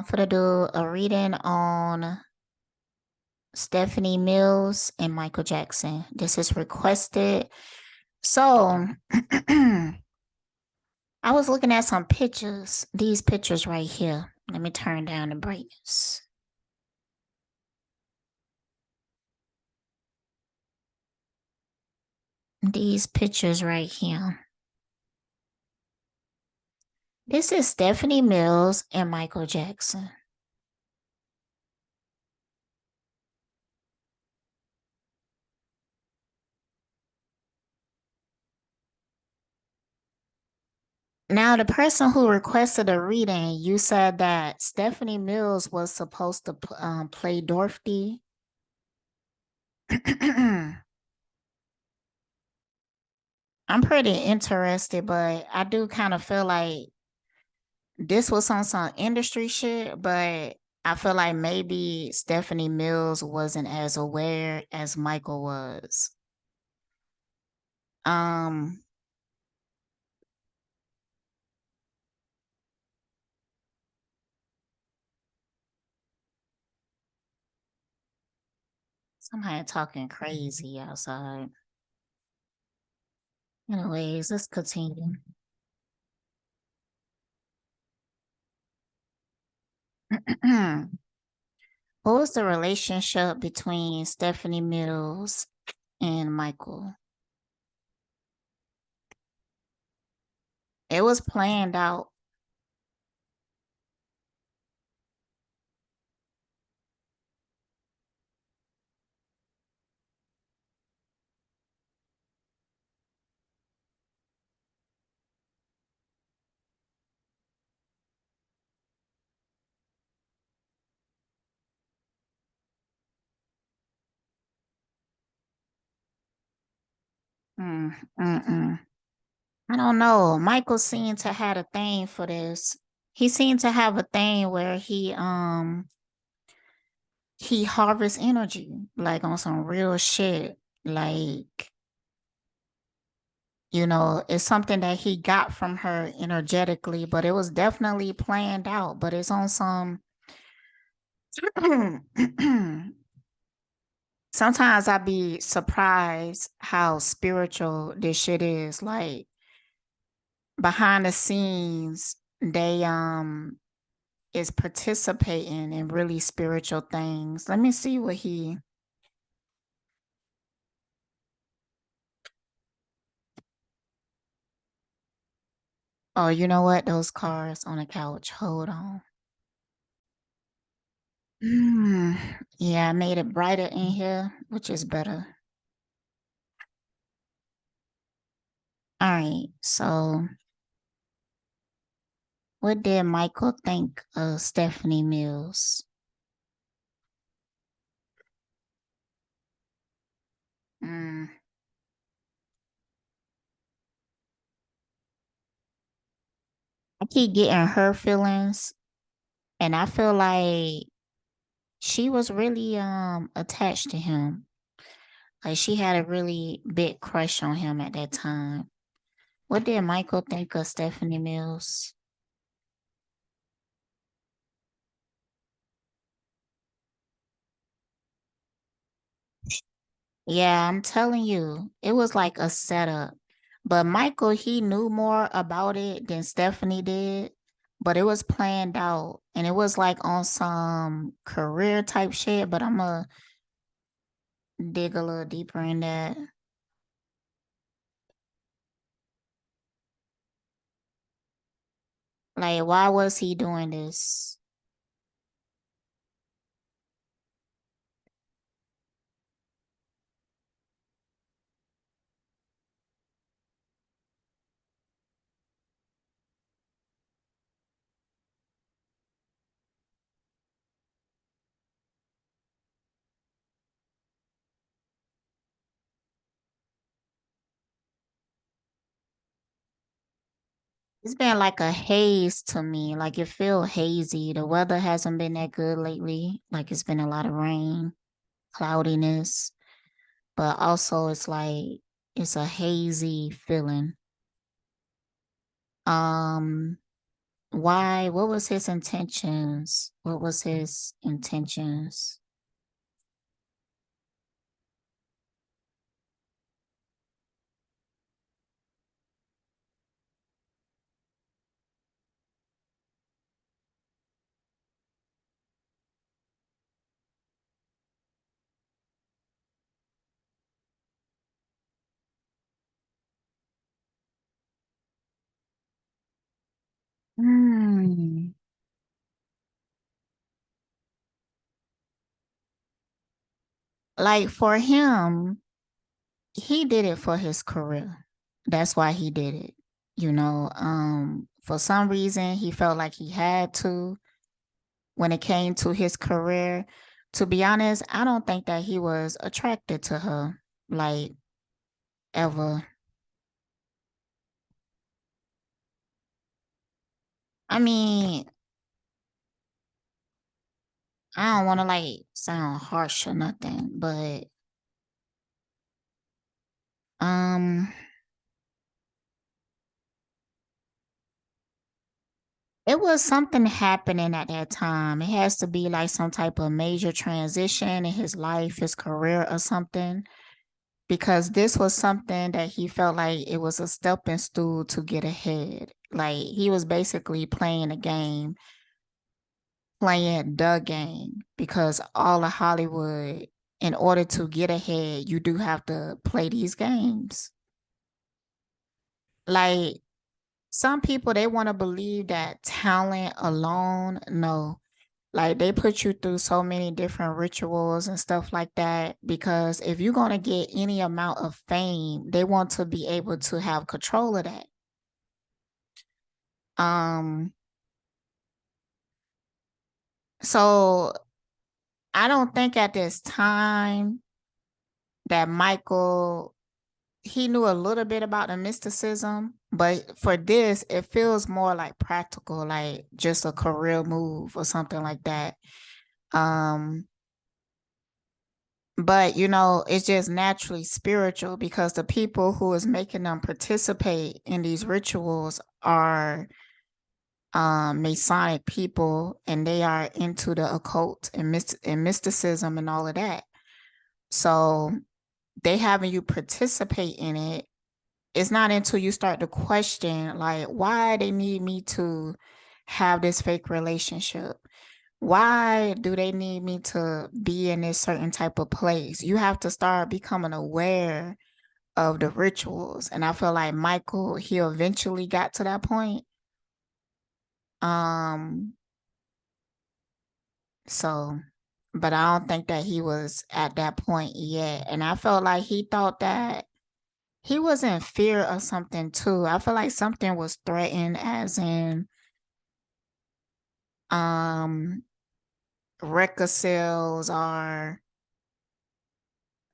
for to do a reading on Stephanie Mills and Michael Jackson. This is requested. So I was looking at some pictures, these pictures right here. Let me turn down the brightness. These pictures right here. This is Stephanie Mills and Michael Jackson. Now, the person who requested a reading, you said that Stephanie Mills was supposed to play Dorothy. I'm pretty interested, but I do kind of feel like this was on some industry shit, but I feel like maybe Stephanie Mills wasn't as aware as Michael was. Um, Somebody talking crazy outside. Anyways, let's continue. What was the relationship between Stephanie Mills and Michael? It was planned out. Mm, mm-mm. I don't know. Michael seemed to have a thing for this. He seemed to have a thing where he harvests energy like on some real shit. Like, it's something that he got from her energetically, but it was definitely planned out. But it's on some sometimes I be surprised how spiritual this shit is. Like behind the scenes, they is participating in really spiritual things. Let me see what he. Oh, you know what? Those cards on the couch. Hold on. Mm, yeah, I made it brighter in here, which is better. All right. So, what did Michael think of Stephanie Mills? Mm, I keep getting her feelings, and I feel like she was really attached to him. Like she had a really big crush on him at that time. What did Michael think of Stephanie Mills? Yeah, I'm telling you, it was like a setup. But Michael, he knew more about it than Stephanie did, but it was planned out and it was like on some career type shit. But I'm gonna dig a little deeper in that. Like, why was he doing this? It's been like a haze to me. Like it feel hazy. The weather hasn't been that good lately. Like it's been a lot of rain, cloudiness, but also it's like it's a hazy feeling. Um, Why? What was his intentions? What was his intentions? Hmm. Like for him, he did it for his career. That's why he did it. For some reason he felt like he had to when it came to his career. To be honest, I don't think that he was attracted to her, like, ever. I mean, I don't want to like sound harsh or nothing, but um it was something happening at that time. It has to be like some type of major transition in his life, his career, or something, because this was something that he felt like it was a stepping stool to get ahead. Like he was basically playing a game, playing the game, because all of Hollywood, in order to get ahead, you do have to play these games. Like some people, they want to believe that talent alone, no. Like they put you through so many different rituals and stuff like that because if you're going to get any amount of fame, they want to be able to have control of that. Um so I don't think at this time that Michael, he knew a little bit about the mysticism, but for this it feels more like practical, like just a career move or something like that. Um but it's just naturally spiritual because the people who is making them participate in these rituals are Masonic people, and they are into the occult and mysticism and all of that. So they having you participate in it. It's not until you start to question like why they need me to have this fake relationship. Why do they need me to be in this certain type of place? You have to start becoming aware of the rituals. And I feel like Michael, he eventually got to that point. Um, so, but I don't think that he was at that point yet. And I felt like he thought that he was in fear of something too. I feel like something was threatened, as in, um, record sales are,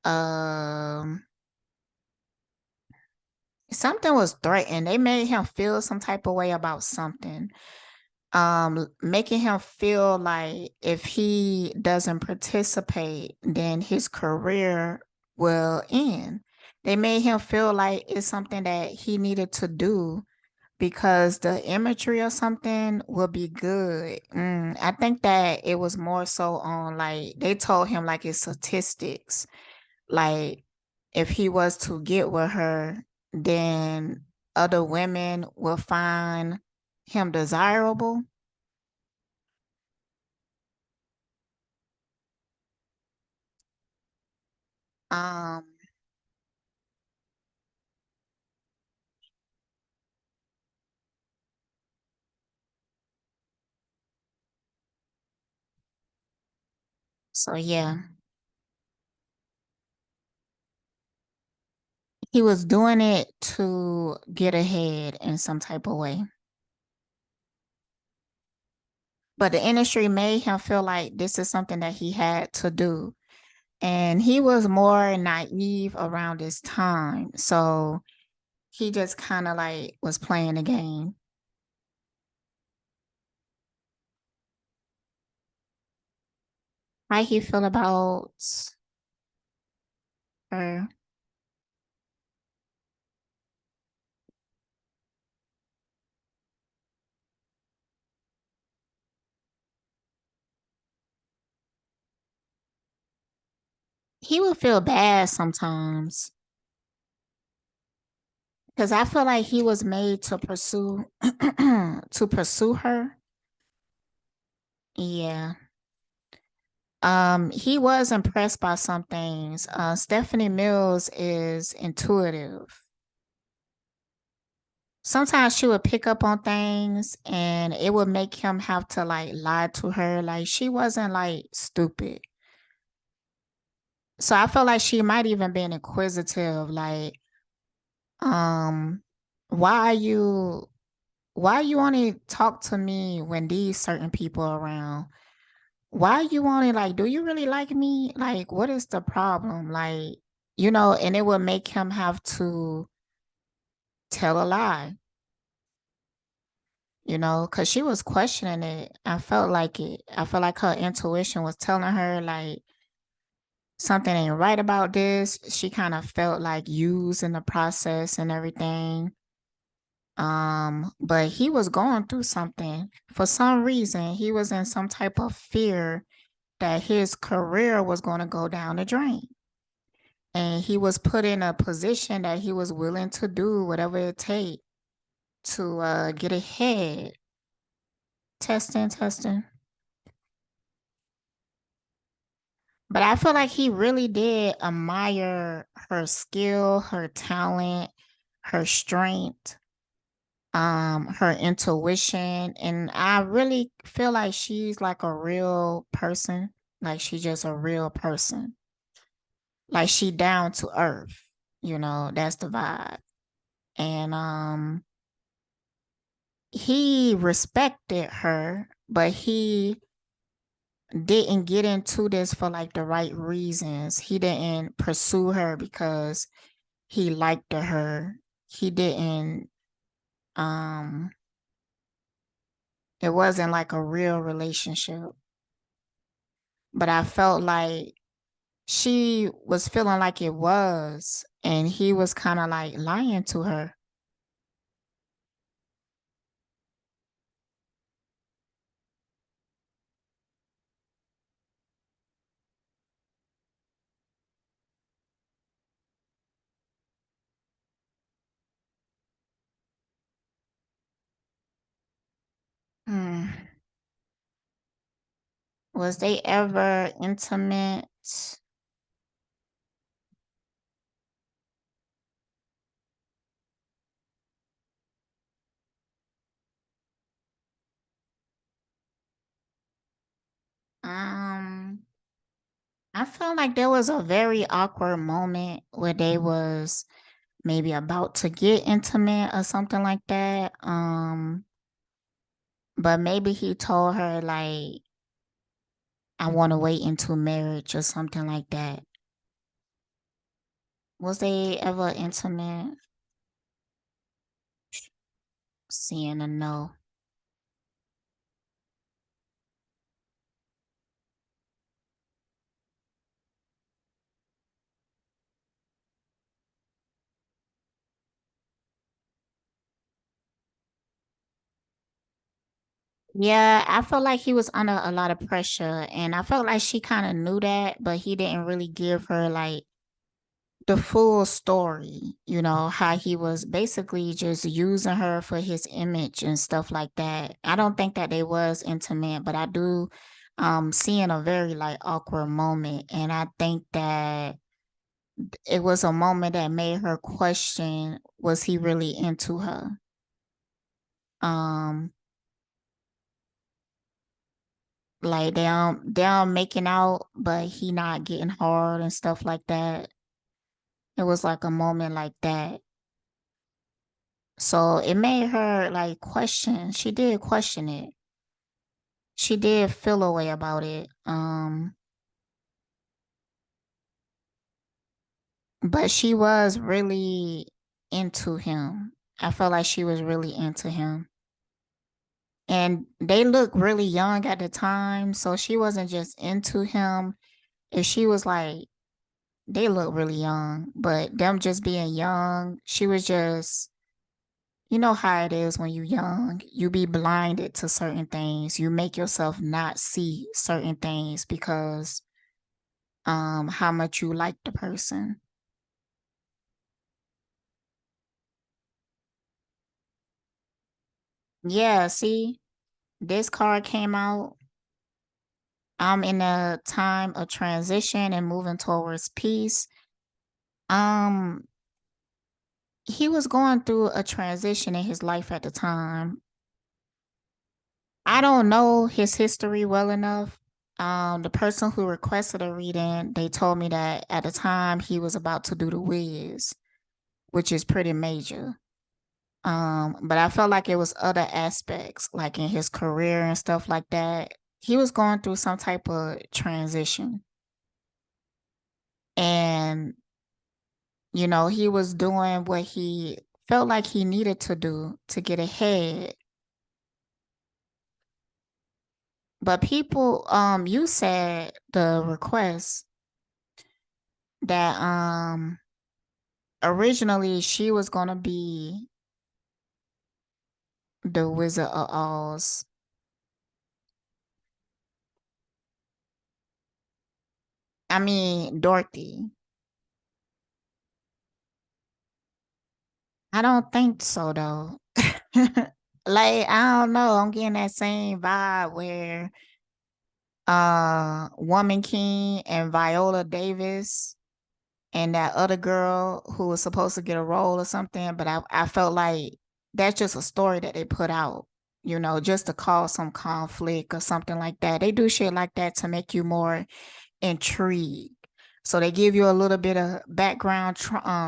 um, something was threatened. They made him feel some type of way about something. Making him feel like if he doesn't participate, then his career will end. They made him feel like it's something that he needed to do because the imagery or something will be good. I think that it was more so on like they told him like it's statistics. Like if he was to get with her, then other women will find him desirable. Um, so yeah, he was doing it to get ahead in some type of way. But the industry made him feel like this is something that he had to do. And he was more naive around this time. So he just kind of like was playing the game. How he feel about her? He would feel bad sometimes because I feel like he was made to pursue to pursue her. Yeah. He was impressed by some things. Stephanie Mills is intuitive. Sometimes she would pick up on things and it would make him have to like lie to her. Like she wasn't like stupid. So I feel like she might even been inquisitive, like, um, why are you why you only talk to me when these certain people are around? Why you only like, do you really like me? Like, what is the problem? Like, and it would make him have to tell a lie, because she was questioning it. I felt like it. I felt like her intuition was telling her like something ain't right about this. She kind of felt like used in the process and everything. But he was going through something. For some reason, he was in some type of fear that his career was going to go down the drain. And he was put in a position that he was willing to do whatever it takes to get ahead. Testing, testing. But I feel like he really did admire her skill, her talent, her strength, her intuition. And I really feel like she's like a real person. Like she's just a real person. Like she down to earth. That's the vibe. And he respected her, but he didn't get into this for like the right reasons. He didn't pursue her because he liked her. He didn't um it wasn't like a real relationship. But I felt like she was feeling like it was, and he was kind of like lying to her. Hmm. Was they ever intimate? Um, I felt like there was a very awkward moment where they was maybe about to get intimate or something like that. But maybe he told her like, I want to wait until marriage or something like that. Was they ever intimate? Seeing a no. Yeah, I felt like he was under a lot of pressure, and I felt like she kind of knew that, but he didn't really give her like the full story, how he was basically just using her for his image and stuff like that. I don't think that they was intimate, but I do seeing a very like awkward moment, and I think that it was a moment that made her question, was he really into her? Um like they don't making out, but he not getting hard and stuff like that. It was like a moment like that. So it made her like question. She did question it. She did feel a way about it. But she was really into him. I felt like she was really into him. And they looked really young at the time, so she wasn't just into him. If she was like, they look really young, but them just being young, she was just, you know how it is when you're young. You be blinded to certain things. You make yourself not see certain things because how much you like the person. Yeah, see, this card came out. I'm in a time of transition and moving towards peace. Um, he was going through a transition in his life at the time. I don't know his history well enough. The person who requested a reading, they told me that at the time he was about to do the Wiz, which is pretty major. But I felt like it was other aspects, like in his career and stuff like that. He was going through some type of transition. And, he was doing what he felt like he needed to do to get ahead. But people, you said the request that originally she was gonna be the Wizard of Oz. I mean Dorothy. I don't think so though. Like, I don't know. I'm getting that same vibe where Woman King and Viola Davis and that other girl who was supposed to get a role or something, but I felt like that's just a story that they put out, just to cause some conflict or something like that. They do shit like that to make you more intrigued. So they give you a little bit of background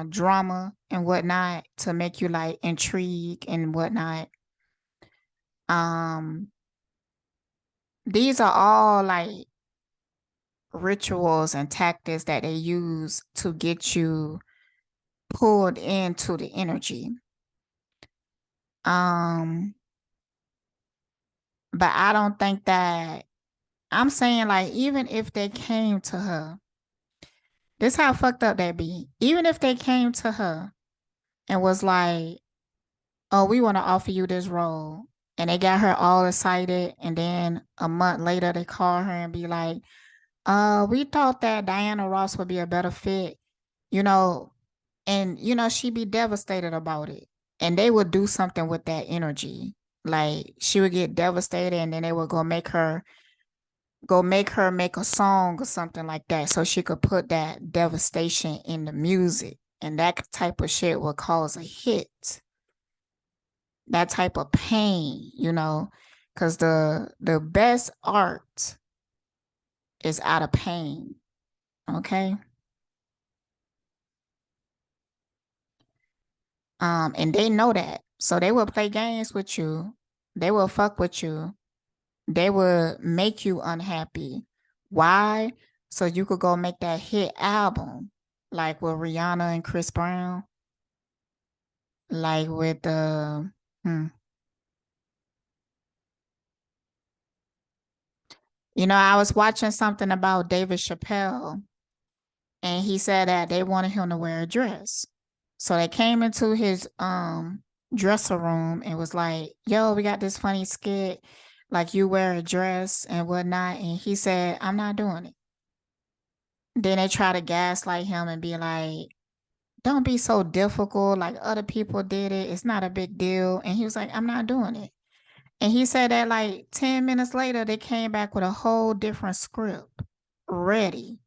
drama and whatnot to make you like intrigued and whatnot. Um, these are all like rituals and tactics that they use to get you pulled into the energy. Um, but I don't think that I'm saying like even if they came to her, this how fucked up that be. Even if they came to her and was like, "Oh, we want to offer you this role," and they got her all excited, and then a month later they call her and be like, we thought that Diana Ross would be a better fit," you know, and she'd be devastated about it, and they would do something with that energy. Like she would get devastated, and then they would go make her make a song or something like that, so she could put that devastation in the music, and that type of shit would cause a hit. That type of pain, because the best art is out of pain. Okay. And they know that. So they will play games with you. They will fuck with you. They will make you unhappy. Why? So you could go make that hit album, like with Rihanna and Chris Brown, like with hmm. I was watching something about David Chappelle, and he said that they wanted him to wear a dress. So they came into his dresser room and was like, "Yo, we got this funny skit, like you wear a dress and whatnot." And he said, "I'm not doing it." Then they try to gaslight him and be like, "Don't be so difficult. Like other people did it. It's not a big deal." And he was like, "I'm not doing it." And he said that like 10 minutes later, they came back with a whole different script ready.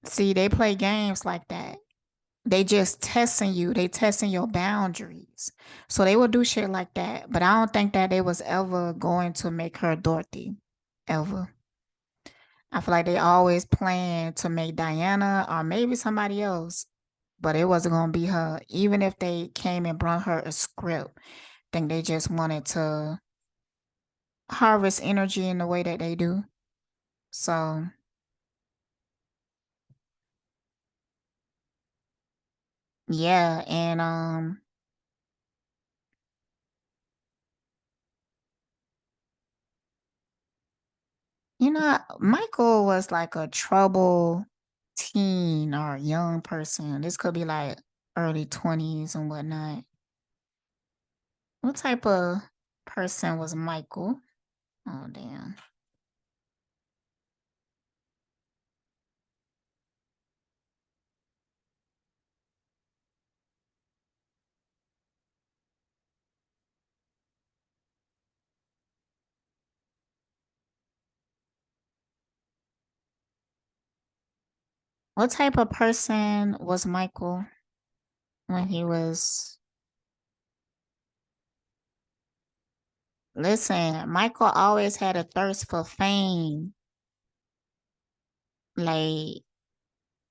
See, they play games like that. They just testing you. They testing your boundaries. So they will do shit like that. But I don't think that they was ever going to make her Dorothy. Ever. I feel like they always planned to make Diana or maybe somebody else, but it wasn't gonna be her. Even if they came and brought her a script, I think they just wanted to harvest energy in the way that they do. So yeah, and Michael was like a trouble teen or young person. This could be like early 20s and whatnot. What type of person was Michael? Oh damn. What type of person was Michael when he was? Listen, Michael always had a thirst for fame. Like,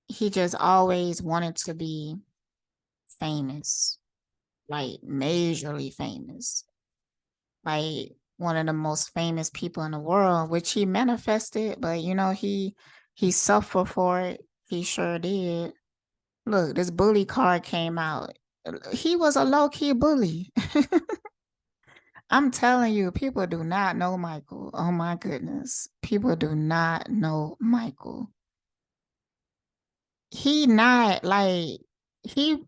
he just always wanted to be famous, like majorly famous, like one of the most famous people in the world, which he manifested, but he suffered for it. He sure did. Look, this bully card came out. He was a low-key bully. I'm telling you, people do not know Michael. Oh my goodness. People do not know Michael. He not like he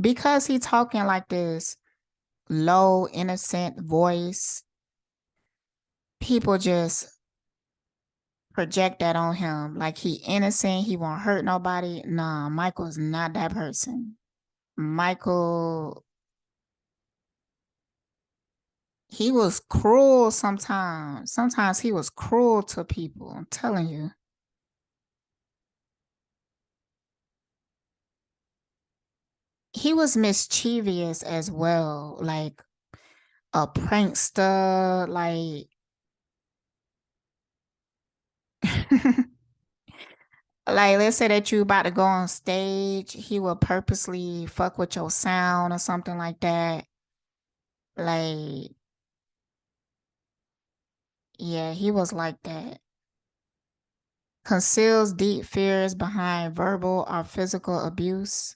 because he talking like this low, innocent voice, people just project that on him. Like he innocent, he won't hurt nobody. Nah, Michael's not that person. Michael, he was cruel sometimes. Sometimes he was cruel to people. I'm telling you. He was mischievous as well, like a prankster, like like let's say that you about to go on stage, he will purposely fuck with your sound or something like that. Like, yeah, he was like that. Conceals deep fears behind verbal or physical abuse.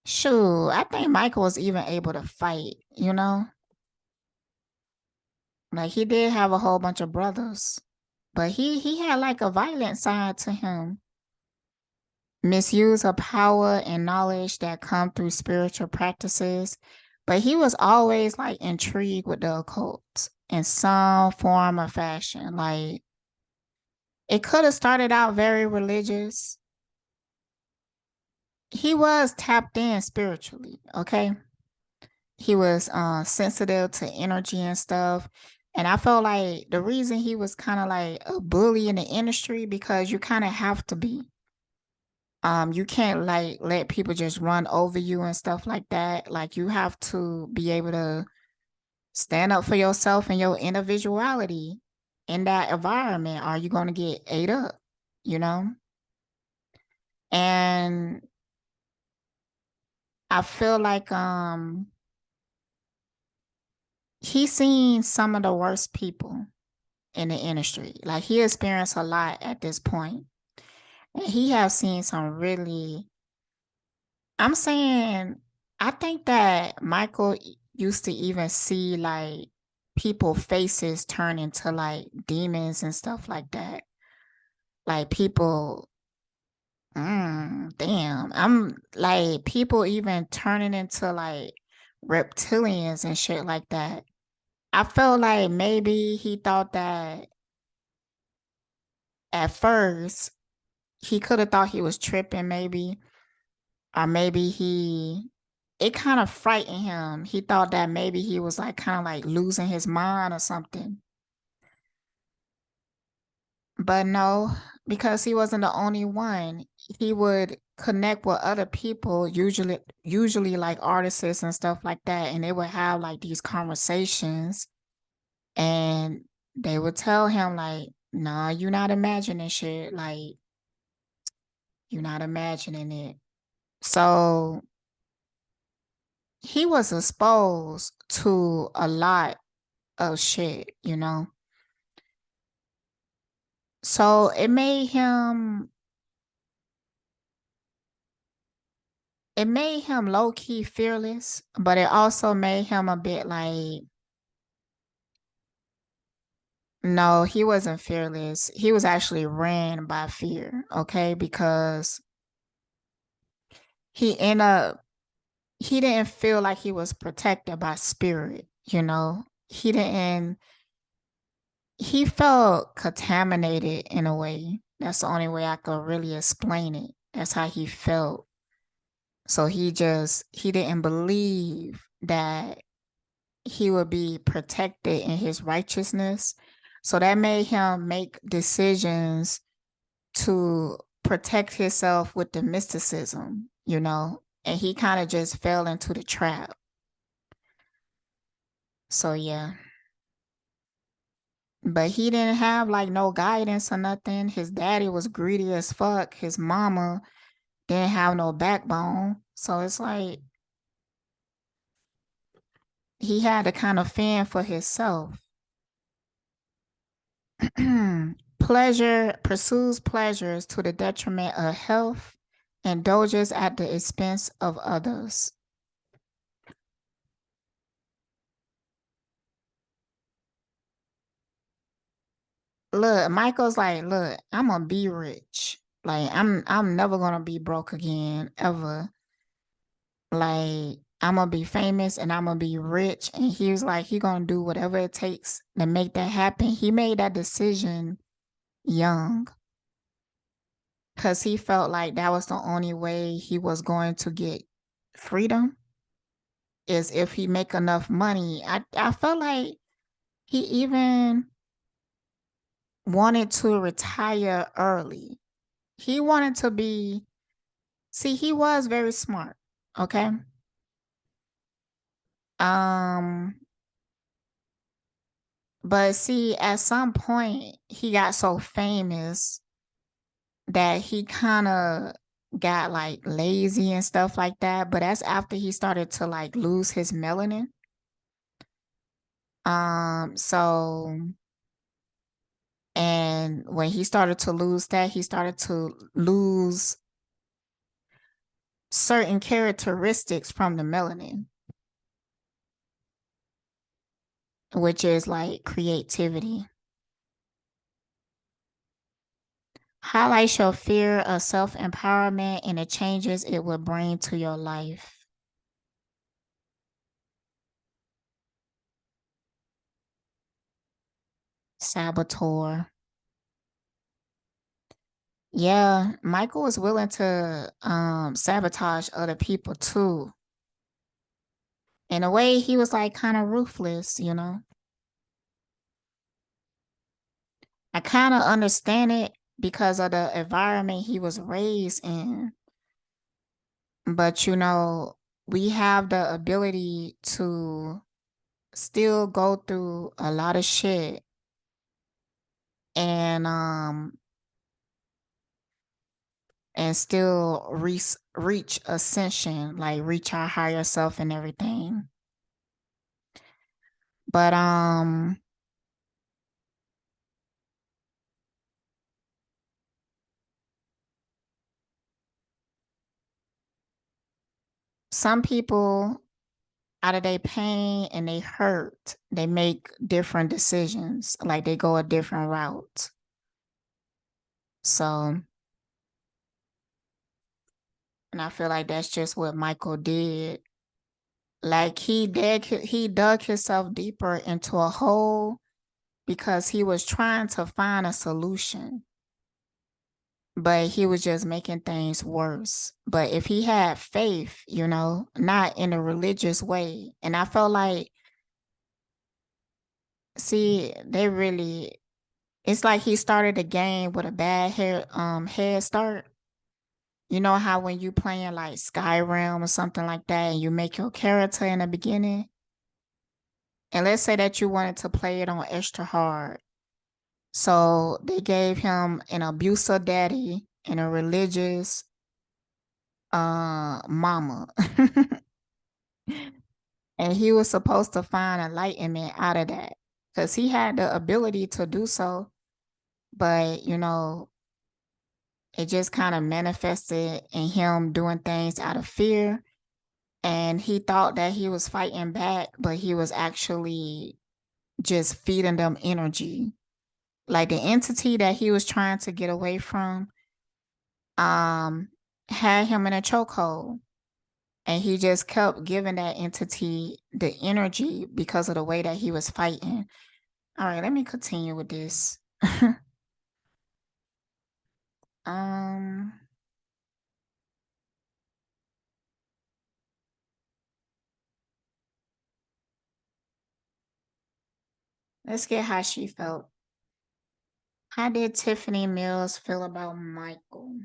Shoot, I think Michael was even able to fight. Like he did have a whole bunch of brothers, but he had like a violent side to him. Misuse of power and knowledge that come through spiritual practices. But he was always like intrigued with the occult in some form or fashion. Like it could have started out very religious. He was tapped in spiritually, okay? He was sensitive to energy and stuff. And I felt like the reason he was kind of like a bully in the industry because you kind of have to be. You can't like let people just run over you and stuff like that. Like you have to be able to stand up for yourself and your individuality in that environment. Are you going to get ate up? You know? And I feel like he's seen some of the worst people in the industry. Like he experienced a lot at this point. And he has seen some really I'm saying I think that Michael used to even see like people faces turn into like demons and stuff like that. Like people damn. I'm like people even turning into like reptilians and shit like that. I felt like maybe he thought that at first he could have thought he was tripping, maybe, or maybe it kind of frightened him. He thought that maybe he was like kind of like losing his mind or something. But no, because he wasn't the only one. He would connect with other people, usually like artists and stuff like that, and they would have like these conversations and they would tell him like, "Nah, you're not imagining shit. Like, you're not imagining it." So he was exposed to a lot of shit. So it made him low key fearless, but it also made him a bit like no, he wasn't fearless. He was actually ran by fear, okay? Because he ended up he didn't feel like he was protected by spirit. He felt contaminated in a way. That's the only way I could really explain it. That's how he felt. So he didn't believe that he would be protected in his righteousness. So that made him make decisions to protect himself with the mysticism, you know, and he kind of just fell into the trap. So yeah. But he didn't have like no guidance or nothing. His daddy was greedy as fuck. His mama didn't have no backbone. So it's like he had to kind of fend for himself. Pleasure pursues pleasures to the detriment of health, indulges at the expense of others. Look, Michael's like, look, I'm gonna be rich. Like I'm never gonna be broke again, ever. Like I'm gonna be famous and I'm gonna be rich. And he was like, he gonna do whatever it takes to make that happen. He made that decision young because he felt like that was the only way he was going to get freedom is if he make enough money. I felt like he even wanted to retire early. He wanted to be see, he was very smart, okay? Um but see at some point he got so famous that he kind of got like lazy and stuff like that, but that's after he started to like lose his melanin. So and when he started to lose that, he started to lose certain characteristics from the melanin, which is like creativity. Highlight your fear of self empowerment and the changes it will bring to your life. Saboteur. Yeah, Michael was willing to sabotage other people too. In a way, he was like kind of ruthless, you know. I kind of understand it because of the environment he was raised in. But you know, we have the ability to still go through a lot of shit and still reach ascension, like reach our higher self and everything. But some people out of their pain and they hurt, they make different decisions, like they go a different route. So, and I feel like that's just what Michael did. Like he dug himself deeper into a hole because he was trying to find a solution, but he was just making things worse. But if he had faith, you know, not in a religious way, and I felt like, see, they really, it's like he started the game with a bad head start. You know how when you playing like Skyrim or something like that, and you make your character in the beginning, and let's say that you wanted to play it on extra hard. So they gave him an abusive daddy and a religious mama. And he was supposed to find enlightenment out of that because he had the ability to do so. But, you know, it just kind of manifested in him doing things out of fear. And he thought that he was fighting back, but he was actually just feeding them energy. Like the entity that he was trying to get away from um had him in a chokehold. And he just kept giving that entity the energy because of the way that he was fighting. All right, let me continue with this. um, let's get how she felt. How did Tiffany Mills feel about Michael?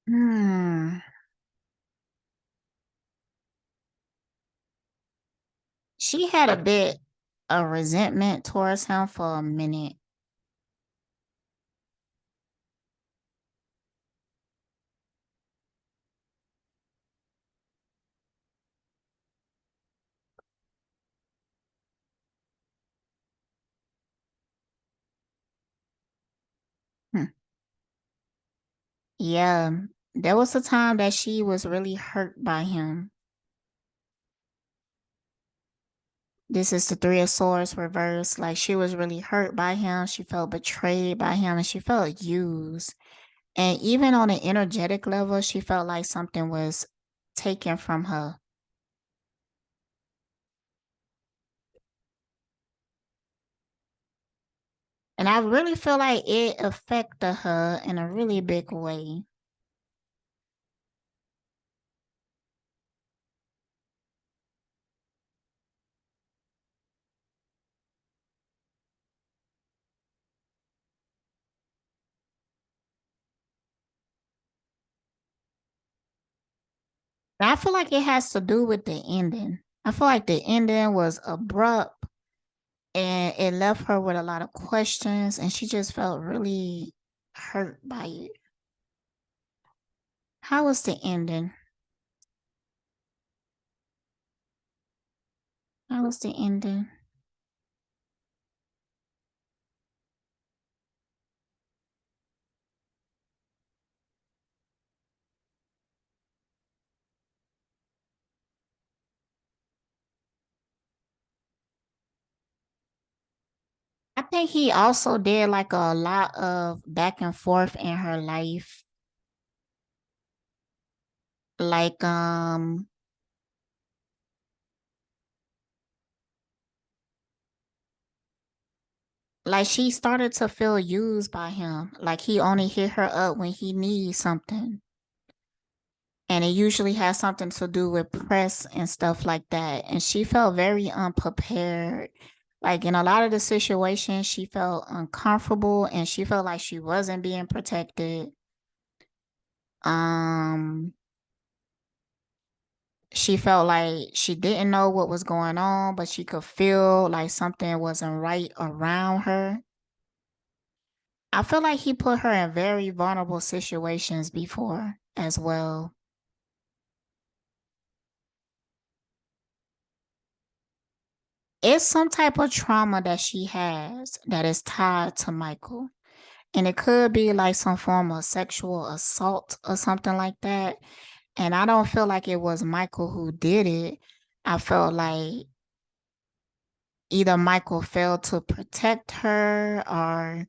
Hmm. She had a bit of resentment towards him for a minute. Hmm. Yeah, there was a time that she was really hurt by him. This is the Three of Swords reversed. Like she was really hurt by him. She felt betrayed by him and she felt used. And even on an energetic level, she felt like something was taken from her. And I really feel like it affected her in a really big way. And I feel like it has to do with the ending. I feel like the ending was abrupt and it left her with a lot of questions and she just felt really hurt by it. How was the ending? How was the ending? I think he also did like a lot of back and forth in her life. Like like she started to feel used by him. Like he only hit her up when he needs something. And it usually has something to do with press and stuff like that. And she felt very unprepared. Like in a lot of the situations, she felt uncomfortable and she felt like she wasn't being protected. Um, she felt like she didn't know what was going on, but she could feel like something wasn't right around her. I feel like he put her in very vulnerable situations before as well. It's some type of trauma that she has that is tied to Michael. And it could be like some form of sexual assault or something like that. And I don't feel like it was Michael who did it. I felt like either Michael failed to protect her or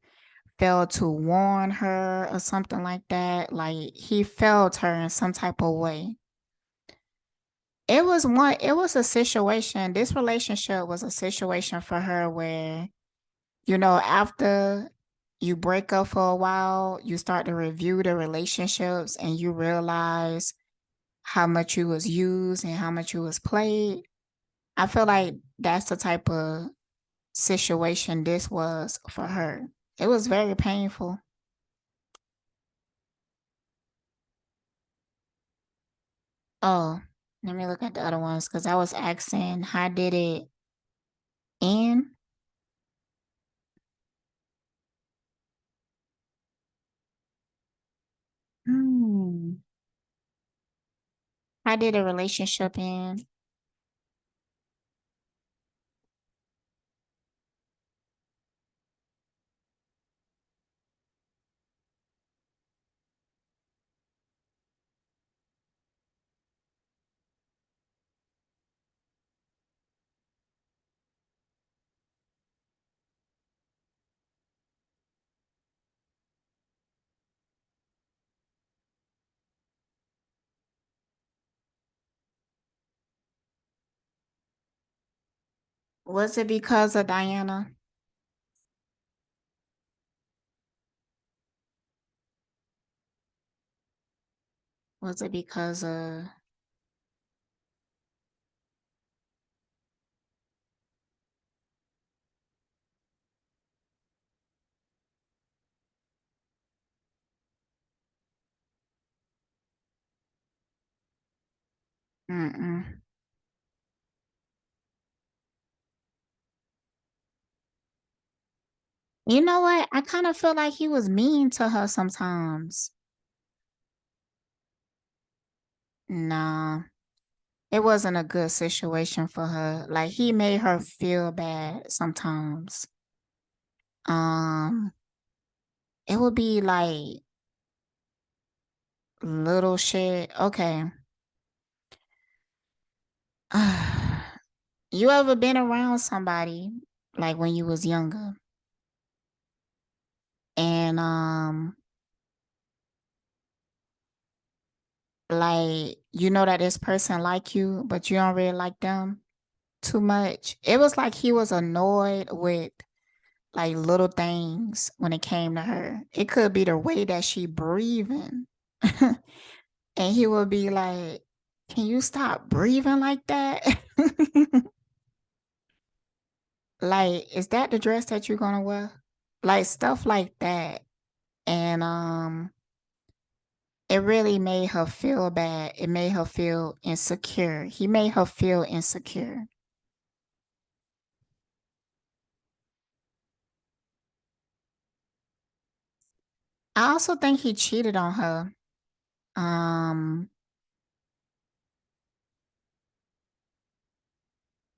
failed to warn her or something like that. Like he failed her in some type of way. It was a situation. This relationship was a situation for her where, you know, after you break up for a while, you start to review the relationships and you realize how much you was used and how much you was played. I feel like that's the type of situation this was for her. It was very painful. Oh, let me look at the other ones because I was asking how did it end? Hmm. How did a relationship end? Was it because of Diana? Was it because of mm-mm. You know what? I kind of feel like he was mean to her sometimes. Nah, it wasn't a good situation for her. Like he made her feel bad sometimes. Um, it would be like little shit. Okay. You ever been around somebody like when you was younger and like you know that this person like you, but you don't really like them too much? It was like he was annoyed with like little things when it came to her. It could be the way that she breathing. And he would be like, "Can you stop breathing like that?" Like, is that the dress that you're gonna wear? Like stuff like that. And it really made her feel bad. It made her feel insecure. He made her feel insecure. I also think he cheated on her. Um,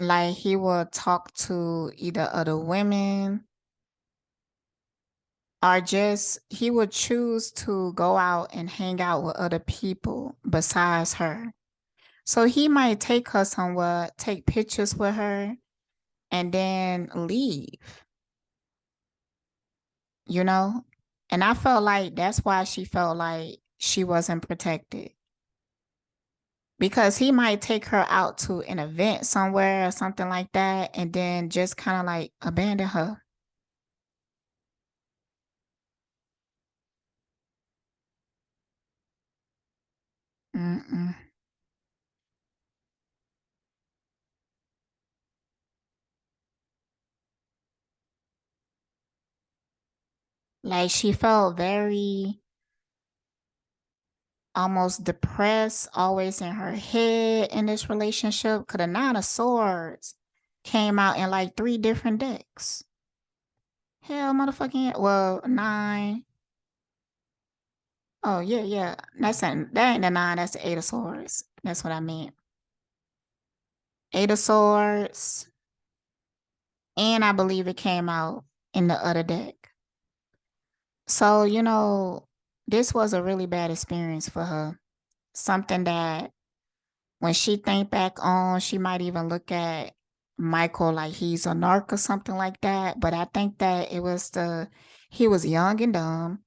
like he would talk to either other women or just he would choose to go out and hang out with other people besides her. So he might take her somewhere, take pictures with her, and then leave, you know? And I felt like that's why she felt like she wasn't protected. Because he might take her out to an event somewhere or something like that and then just kind of like abandon her. Mm-mm. Like she felt very almost depressed, always in her head in this relationship. Because the Nine of Swords came out in like three different decks. Hell, motherfucking yeah. Well, nine. Oh yeah, yeah. That ain't the nine. That's the Eight of Swords. That's what I meant. Eight of Swords, and I believe it came out in the other deck. So this was a really bad experience for her. Something that when she think back on, she might even look at Michael like he's a narc or something like that. But I think that he was young and dumb.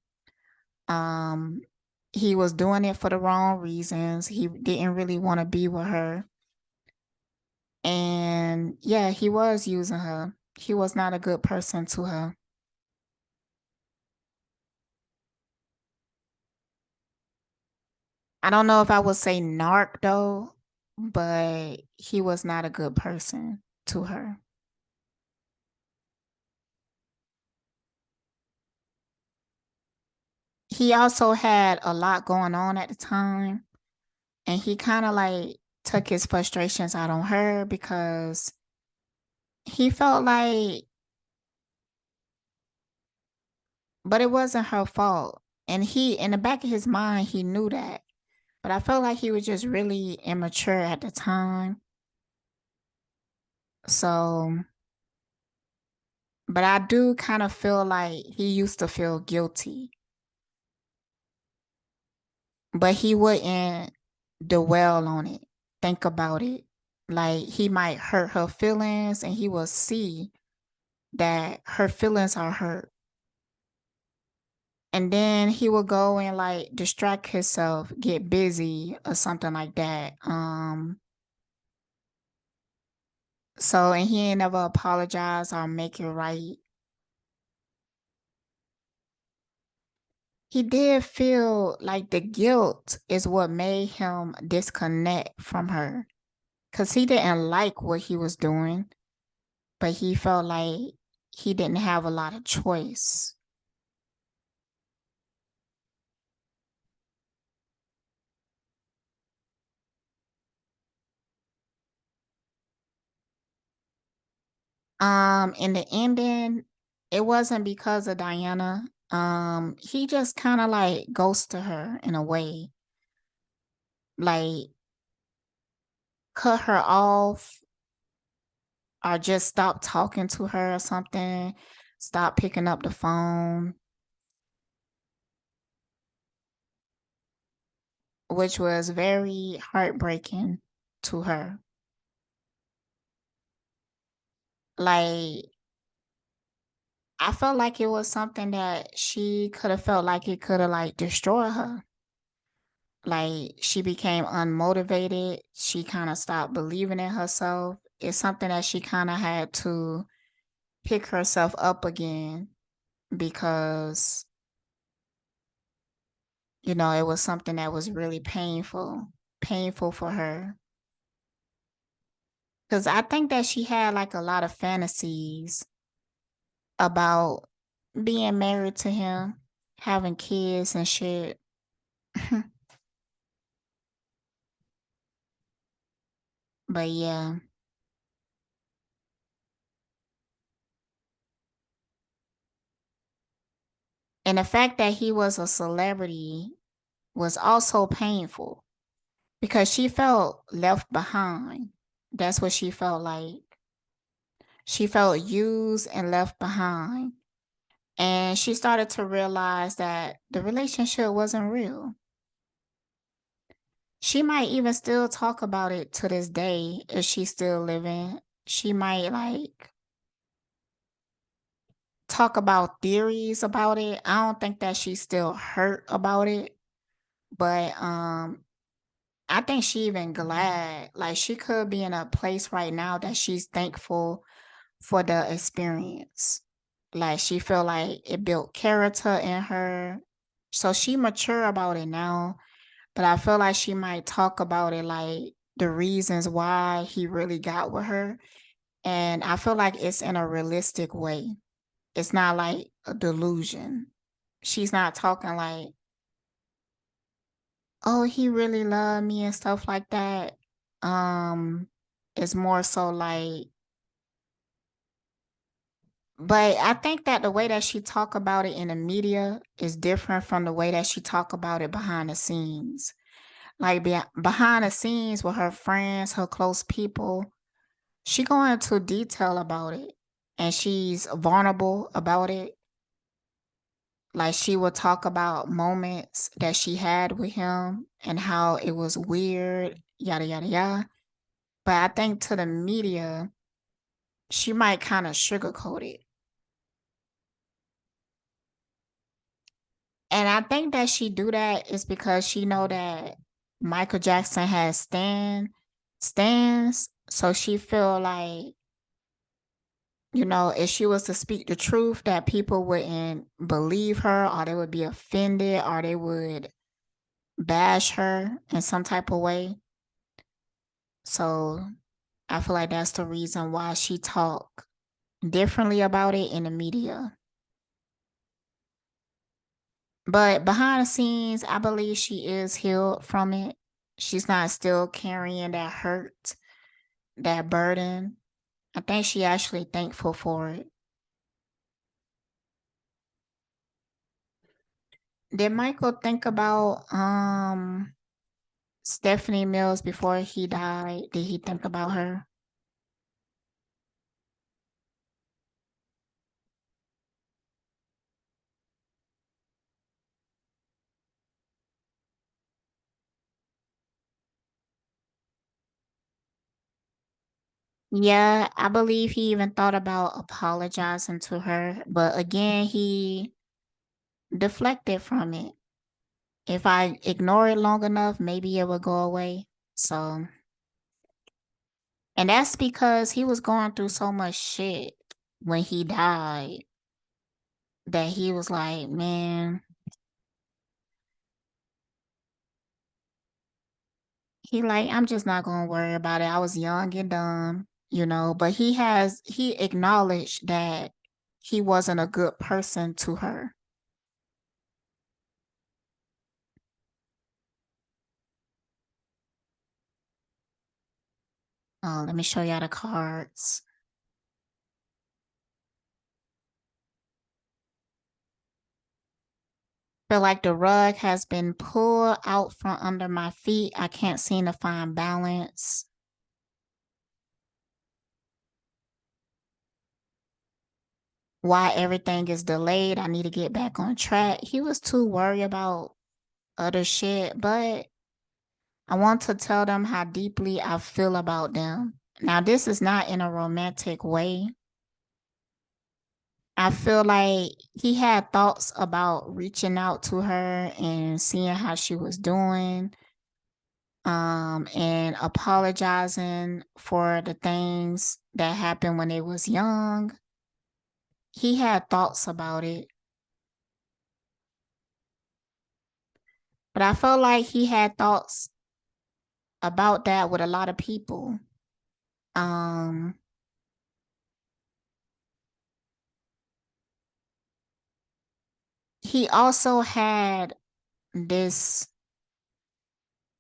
Um, he was doing it for the wrong reasons. He didn't really want to be with her. And yeah, he was using her. He was not a good person to her. I don't know if I would say narc though, but he was not a good person to her. He also had a lot going on at the time, and he kind of like took his frustrations out on her because he felt like, but it wasn't her fault. And in the back of his mind, he knew that. But I felt like he was just really immature at the time. So, but I do kind of feel like he used to feel guilty, but he wouldn't dwell on it, think about it. Like he might hurt her feelings and he will see that her feelings are hurt. And then he will go and like distract himself, get busy or something like that. So, and he ain't never apologize or make it right. He did feel like the guilt is what made him disconnect from her. Cause he didn't like what he was doing, but he felt like he didn't have a lot of choice. In the ending, it wasn't because of Diana. He just kind of like ghosted her in a way, like cut her off or just stop talking to her or something, stop picking up the phone, which was very heartbreaking to her. Like, I felt like it was something that she could have felt like it could have like destroyed her. Like she became unmotivated. She kind of stopped believing in herself. It's something that she kind of had to pick herself up again because, it was something that was really painful for her. Because I think that she had like a lot of fantasies about being married to him, having kids and shit. But yeah. And the fact that he was a celebrity was also painful because she felt left behind. That's what she felt like. She felt used and left behind. And she started to realize that the relationship wasn't real. She might even still talk about it to this day if she's still living. She might like talk about theories about it. I don't think that she's still hurt about it, but I think she even glad. Like she could be in a place right now that she's thankful for the experience. Like she feel like it built character in her. So she mature about it now, but I feel like she might talk about it like the reasons why he really got with her. And I feel like it's in a realistic way. It's not like a delusion. She's not talking like, oh, he really loved me and stuff like that. Um, it's more so like, but I think that the way that she talk about it in the media is different from the way that she talk about it behind the scenes. Like behind the scenes with her friends, her close people, she go into detail about it and she's vulnerable about it. Like she will talk about moments that she had with him and how it was weird, yada yada yada. But I think to the media, she might kind of sugarcoat it. And I think that she do that is because she know that Michael Jackson has stands. So she feel like, if she was to speak the truth, that people wouldn't believe her or they would be offended or they would bash her in some type of way. So I feel like that's the reason why she talk differently about it in the media. But behind the scenes, I believe she is healed from it. She's not still carrying that hurt, that burden. I think she actually thankful for it. Did Michael think about Stephanie Mills before he died? Did he think about her? Yeah, I believe he even thought about apologizing to her, but again, he deflected from it. If I ignore it long enough, maybe it will go away. So And that's because he was going through so much shit when he died that he was like, man, he like, I'm just not gonna worry about it. I was young and dumb, but he acknowledged that he wasn't a good person to her. Let me show y'all the cards. Feel like the rug has been pulled out from under my feet. I can't seem to find balance. Why everything is delayed. I need to get back on track. He was too worried about other shit, but I want to tell them how deeply I feel about them. Now, this is not in a romantic way. I feel like he had thoughts about reaching out to her and seeing how she was doing, and apologizing for the things that happened when they was young. He had thoughts about it, but I felt like he had thoughts about that with a lot of people. Um, he also had this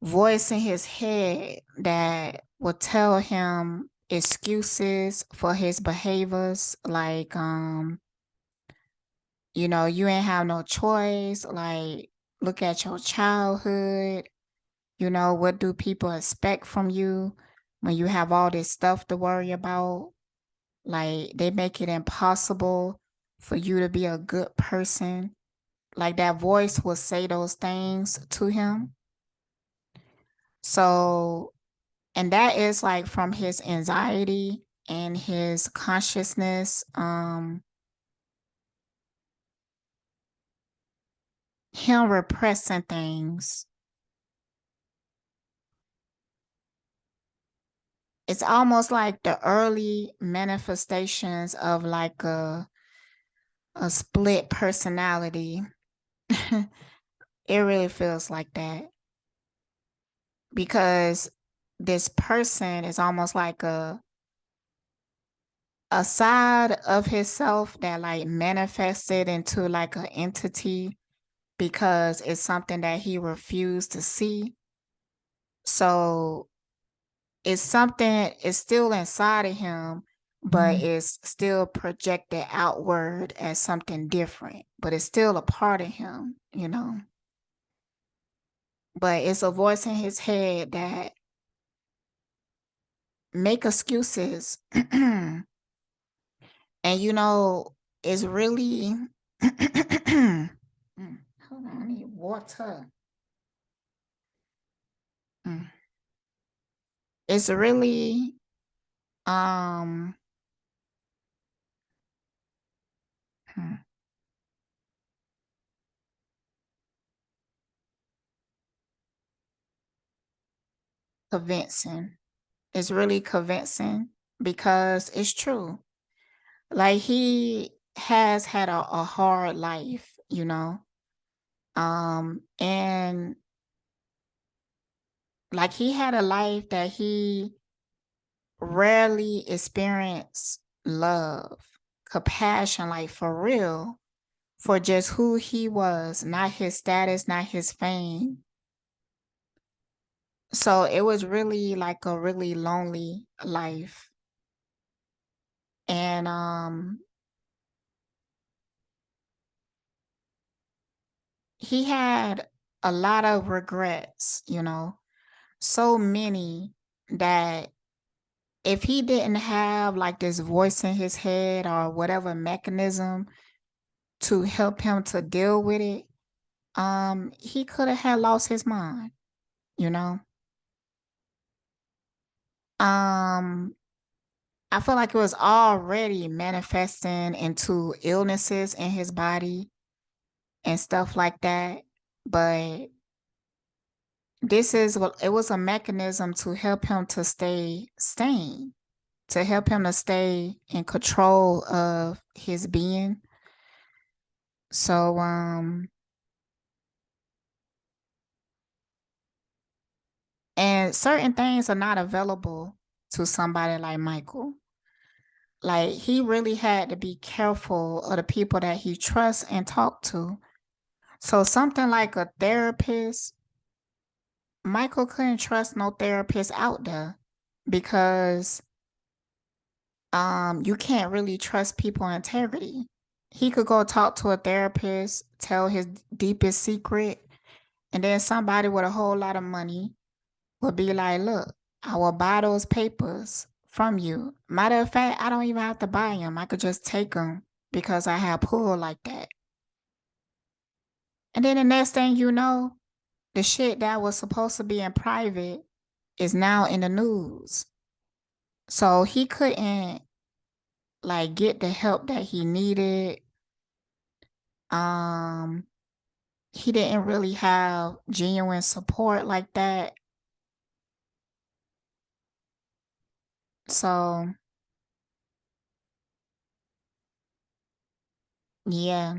voice in his head that would tell him excuses for his behaviors, like, you ain't have no choice, like, look at your childhood. What do people expect from you when you have all this stuff to worry about? Like, they make it impossible for you to be a good person. Like, that voice will say those things to him. So, and that is like from his anxiety and his consciousness, him repressing things. It's almost like the early manifestations of like a split personality. It really feels like that because this person is almost like a side of himself that like manifested into like an entity because it's something that he refused to see. So it's something, it's still inside of him, but it's still projected outward as something different, but it's still a part of him. But it's a voice in his head that make excuses. And it's really hold on, I need water. Mm. It's really um hmm, convincing. It's really convincing because it's true. Like he has had a hard life. And like he had a life that he rarely experienced love, compassion, like for real, for just who he was, not his status, not his fame. So it was really like a really lonely life. And he had a lot of regrets, so many that if he didn't have like this voice in his head or whatever mechanism to help him to deal with it, he could have had lost his mind, you know. Um, I feel like it was already manifesting into illnesses in his body and stuff like that. But it was a mechanism to help him to stay sane, to help him to stay in control of his being. So, and certain things are not available to somebody like Michael. Like, he really had to be careful of the people that he trusts and talk to. So something like a therapist, Michael couldn't trust no therapist out there because you can't really trust people integrity. He could go talk to a therapist, tell his deepest secret, and then somebody with a whole lot of money would be like, look, I will buy those papers from you. Matter of fact, I don't even have to buy them. I could just take them because I have pull like that. And then the next thing you know, the shit that was supposed to be in private is now in the news. So he couldn't like get the help that he needed. Um he didn't really have genuine support like that. So, yeah,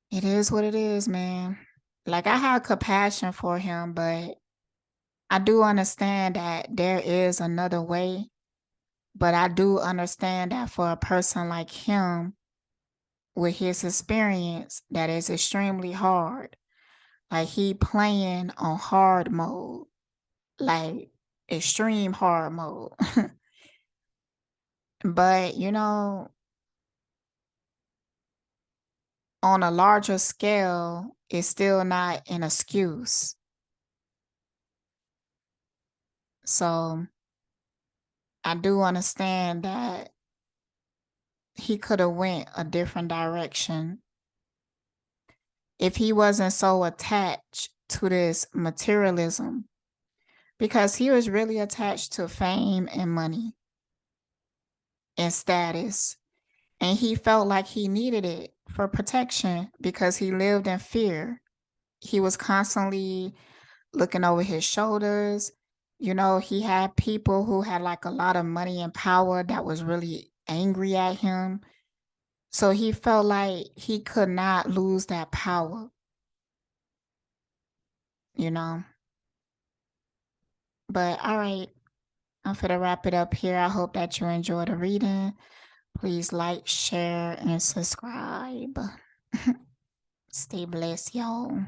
it is what it is, man. Like, I have compassion for him, but I do understand that there is another way. But I do understand that for a person like him, with his experience, that is extremely hard. Like, he playing on hard mode, like extreme hard mode. But, on a larger scale, it's still not an excuse. So I do understand that he could have went a different direction if he wasn't so attached to this materialism, because he was really attached to fame and money and status, and he felt like he needed it for protection because he lived in fear. He was constantly looking over his shoulders. He had people who had like a lot of money and power that was really angry at him. So he felt like he could not lose that power, you know. But all right, I'm gonna wrap it up here. I hope that you enjoyed the reading. Please like, share, and subscribe. Stay blessed, y'all.